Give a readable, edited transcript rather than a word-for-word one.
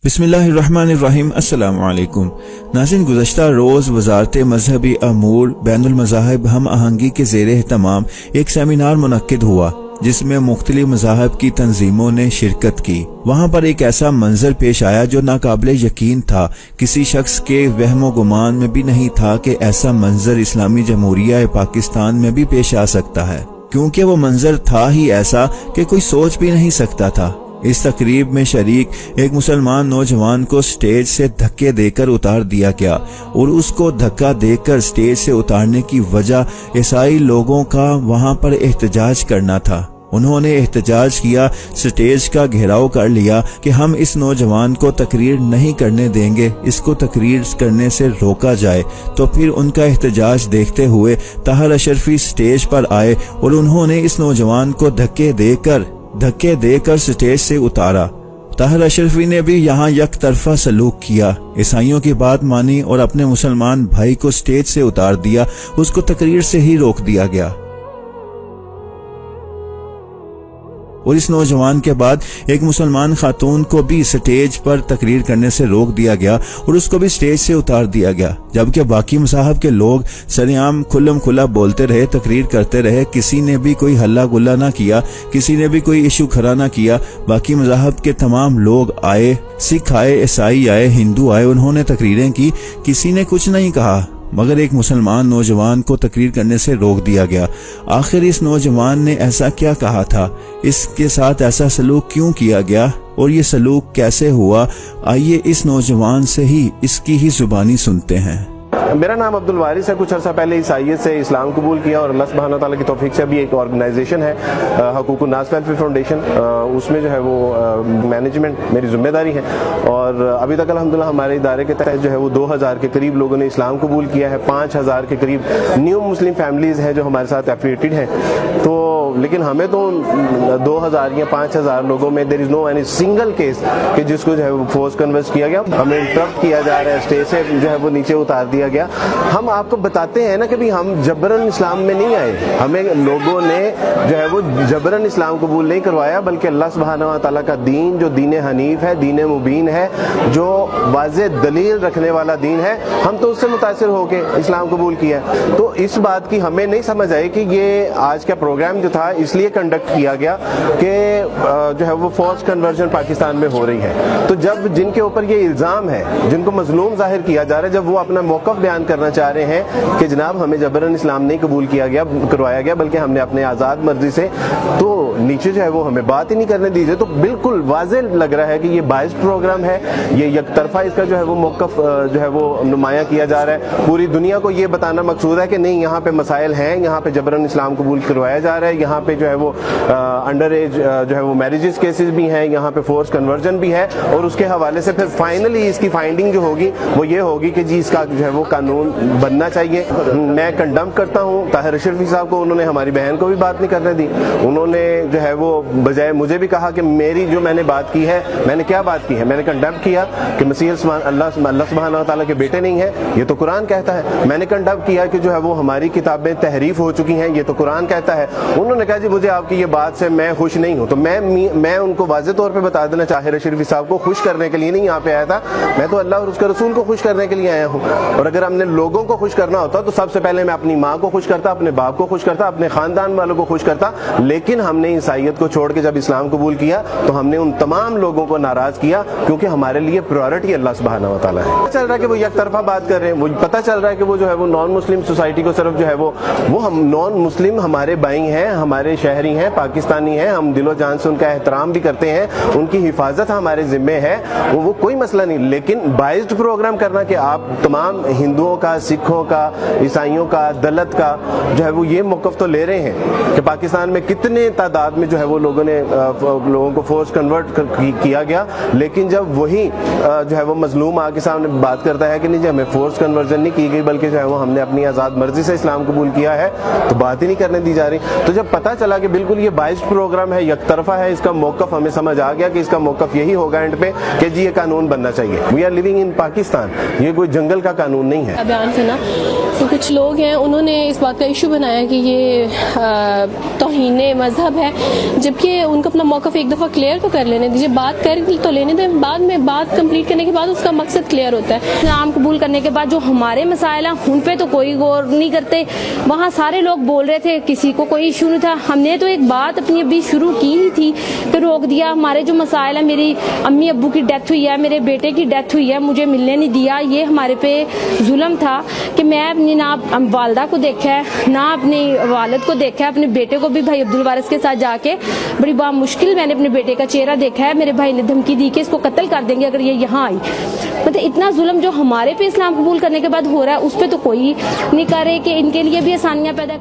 بسم اللہ الرحمن الرحیم۔ السلام علیکم ناظرین، گزشتہ روز وزارت مذہبی امور بین المذاہب ہم آہنگی کے زیر اہتمام ایک سیمینار منعقد ہوا جس میں مختلف مذاہب کی تنظیموں نے شرکت کی۔ وہاں پر ایک ایسا منظر پیش آیا جو ناقابل یقین تھا۔ کسی شخص کے وہم و گمان میں بھی نہیں تھا کہ ایسا منظر اسلامی جمہوریہ پاکستان میں بھی پیش آ سکتا ہے، کیونکہ وہ منظر تھا ہی ایسا کہ کوئی سوچ بھی نہیں سکتا تھا۔ اس تقریب میں شریک ایک مسلمان نوجوان کو سٹیج سے دھکے دے کر اتار دیا گیا، اور اس کو دھکا دے کر سٹیج سے اتارنے کی وجہ عیسائی لوگوں کا وہاں پر احتجاج کرنا تھا۔ انہوں نے احتجاج کیا، سٹیج کا گھیراؤ کر لیا کہ ہم اس نوجوان کو تقریر نہیں کرنے دیں گے، اس کو تقریر کرنے سے روکا جائے۔ تو پھر ان کا احتجاج دیکھتے ہوئے طاہر اشرفی سٹیج پر آئے اور انہوں نے اس نوجوان کو دھکے دے کر سٹیج سے اتارا۔ طاہر اشرفی نے بھی یہاں یک طرفہ سلوک کیا، عیسائیوں کی بات مانی اور اپنے مسلمان بھائی کو سٹیج سے اتار دیا، اس کو تقریر سے ہی روک دیا گیا۔ اور اس نوجوان کے بعد ایک مسلمان خاتون کو بھی سٹیج پر تقریر کرنے سے روک دیا گیا اور اس کو بھی سٹیج سے اتار دیا گیا، جبکہ باقی مذاہب کے لوگ سرعام کھلم کھلا بولتے رہے، تقریر کرتے رہے، کسی نے بھی کوئی ہلا گلا نہ کیا، کسی نے بھی کوئی ایشو کھڑا نہ کیا۔ باقی مذاہب کے تمام لوگ آئے، سکھ آئے، عیسائی آئے، ہندو آئے، انہوں نے تقریریں کی، کسی نے کچھ نہیں کہا، مگر ایک مسلمان نوجوان کو تقریر کرنے سے روک دیا گیا۔ آخر اس نوجوان نے ایسا کیا کہا تھا؟ اس کے ساتھ ایسا سلوک کیوں کیا گیا اور یہ سلوک کیسے ہوا؟ آئیے اس نوجوان سے ہی اس کی ہی زبانی سنتے ہیں۔ میرا نام عبدالوارث ہے۔ کچھ عرصہ پہلے عیسائیت سے اسلام قبول کیا اور اللہ سبحانہ تعالیٰ کی توفیق سے ابھی ایک آرگنائزیشن ہے حقوق الناس ویلفیئر فاؤنڈیشن، اس میں جو ہے وہ مینجمنٹ میری ذمہ داری ہے، اور ابھی تک الحمدللہ ہمارے ادارے کے تحت جو ہے وہ 2000 کے قریب لوگوں نے اسلام قبول کیا ہے، 5000 کے قریب نیو مسلم فیملیز ہیں جو ہمارے ساتھ ایفیلیٹڈ ہیں۔ تو لیکن ہمیں تو 2000 یا 5000 لوگوں میں دیر از نو اینی سنگل کیس کہ جس کو جو ہے وہ فورس کنورٹ کیا گیا، ہمیں انٹرپٹ کیا جا رہا ہے، اسٹیج سے جو ہے وہ نیچے اتار دیا گیا۔ ہم آپ کو بتاتے ہیں نا کہ ہم جبرن اسلام میں نہیں آئے، ہمیں لوگوں نے جو ہے وہ جبرن اسلام قبول نہیں کروایا، بلکہ اللہ سبحانہ و تعالیٰ کا دین جو دین حنیف ہے، دین مبین ہے، جو واضح دلیل رکھنے والا دین ہے، ہم تو اس سے متاثر ہو کے اسلام قبول کیا۔ تو اس بات کی ہمیں نہیں سمجھ آئی کہ یہ آج کا پروگرام جو تھا اس لیے کنڈکٹ کیا گیا کہ جو ہے وہ فورس کنورژن پاکستان میں ہو رہی ہے۔ تو جب جن کے اوپر یہ الزام ہے، جن کو مظلوم ظاہر کیا جا رہا ہے، جب وہ اپنا موقف بیان کرنا چاہ رہے ہیں کہ جناب ہمیں جبرن اسلام نہیں قبول کروایا گیا بلکہ ہم نے اپنے آزاد مرضی سے، تو نیچے جو ہے وہ ہمیں بات ہی نہیں کرنے دیجیے۔ تو بالکل واضح لگ رہا ہے کہ یہ باعث پروگرام ہے، یہ یک طرفہ اس کا جو ہے وہ موقف جو ہے وہ نمایاں کیا جا رہا ہے۔ پوری دنیا کو یہ بتانا مقصود ہے کہ نہیں، یہاں پہ مسائل ہیں، یہاں پہ جبرن اسلام قبول کروایا جا رہا ہے، یہاں پہ جو ہے وہ انڈر ایج جو ہے وہ میرجز کیسز بھی ہیں، یہاں پہ فورس کنورژن بھی ہے، اور اس کے حوالے سے پھر فائنلی اس کی فائنڈنگ جو ہوگی وہ یہ ہوگی کہ جی اس کا جو ہے وہ قانون بننا چاہیے۔ میں کنڈم کرتا ہوں طاہر اشرفی صاحب کو، انہوں نے ہماری بہن کو بھی بات نہیں کرنے دی، انہوں نے جو ہے وہ بجائے مجھے بھی کہا کہ میری جو میں نے بات کی ہے، میں نے کیا بات کی ہے، میں نے کنڈم کیا کہ مسیح اللہ سبحانہ تعالیٰ کے بیٹے نہیں ہیں، یہ تو قرآن کہتا ہے۔ میں نے کنڈم کیا کہ جو ہے وہ ہماری کتابیں تحریف ہو چکی ہیں، یہ تو قرآن کہتا ہے۔ انہوں نے کہا جی مجھے آپ کی یہ بات سے میں خوش نہیں ہوں۔ تو میں ان کو واضح طور پہ بتا دینا، طاہر اشرفی صاحب کو خوش کرنے کے لیے نہیں یہاں پہ آیا تھا، میں تو اللہ اور اس کے رسول کو خوش کرنے کے لیے آیا ہوں۔ اور اگر ہم نے لوگوں کو خوش کرنا ہوتا تو سب سے پہلے میں اپنی ماں کو خوش کرتا، اپنے باپ کو خوش کرتا، اپنے خاندان والوں کو خوش کرتا، لیکن ہم نے عیسائیت کو چھوڑ کے جب اسلام قبول کیا تو ہم نے ان تمام لوگوں کو ناراض کیا، کیونکہ ہمارے لیے پریورٹی اللہ سبحانہ و تعالیٰ ہے۔ پتہ چل رہا ہے کہ وہ یک طرفہ بات کر رہے ہیں، وہ پتہ چل رہا ہے کہ وہ جو ہے وہ نان مسلم سوسائٹی کو صرف جو ہے وہ ہم نان مسلم ہمارے بھائی ہیں، ہمارے شہری ہیں، پاکستانی ہیں، ہم دل و جان سے ان کا احترام بھی کرتے ہیں، ان کی حفاظت ہمارے ذمے ہے، وہ کوئی مسئلہ نہیں، لیکن بائزڈ پروگرام کرنا کہ آپ تمام ہندوؤں کا، سکھوں کا، عیسائیوں کا، دلت کا جو ہے وہ یہ موقف تو لے رہے ہیں کہ پاکستان میں کتنے تعداد میں جو ہے وہ لوگوں کو فورس کنورٹ کیا گیا، لیکن جب وہی جو ہے وہ مظلوم آگے سامنے بات کرتا ہے کہ نہیں جی ہمیں فورس کنورژن نہیں کی گئی بلکہ جو ہے وہ ہم نے اپنی آزاد مرضی سے اسلام قبول کیا ہے، تو بات ہی نہیں کرنے دی جا رہی۔ تو جب پتا چلا کہ بالکل یہ باعث پروگرام ہے, یک طرفہ ہے, اس کا موقف ہمیں سمجھ آ گیا کہ اس کا موقف یہی ہوگا اینڈ پہ کہ جی یہ قانون بننا چاہیے. We are living in Pakistan, یہ کوئی جنگل کا قانون نہیں ہے. بیان تھا نا, تو کچھ لوگ ہیں انہوں نے اس بات کا ایشو بنایا کہ یہ توہین مذہب ہے, جبکہ ان کو اپنا موقف ایک دفعہ کلیئر تو کر لینے دیجیے, بات کر تو لینے دیں, بعد میں بات کمپلیٹ کرنے کے بعد اس کا مقصد کلیئر ہوتا ہے. اسلام قبول کرنے کے بعد جو ہمارے مسائل ہیں ان پہ تو کوئی غور نہیں کرتے. وہاں سارے لوگ بول رہے تھے, کسی کو کوئی ایشو نہیں تھا. ہم نے تو ایک بات اپنی ابھی شروع کی ہی تھی, پھر روک دیا. ہمارے جو مسائل ہیں, میری امی ابو کی ڈیتھ ہوئی ہے, میرے بیٹے کی ڈیتھ ہوئی ہے, مجھے ملنے نہیں دیا, یہ ہمارے پہ ظلم تھا کہ میں اپنی نہ والدہ کو دیکھا ہے, نہ اپنی والد کو دیکھا ہے, اپنے بیٹے کو بھی بھائی عبدالوارث کے ساتھ جا کے بڑی مشکل میں نے اپنے بیٹے کا چہرہ دیکھا ہے. میرے بھائی نے دھمکی دی کہ اس کو قتل کر دیں گے اگر یہ یہاں آئی. مطلب اتنا ظلم جو ہمارے پہ اسلام قبول کرنے کے بعد ہو رہا ہے اس پہ تو کوئی نہیں کر رہے کہ ان کے لیے بھی آسانیاں پیدا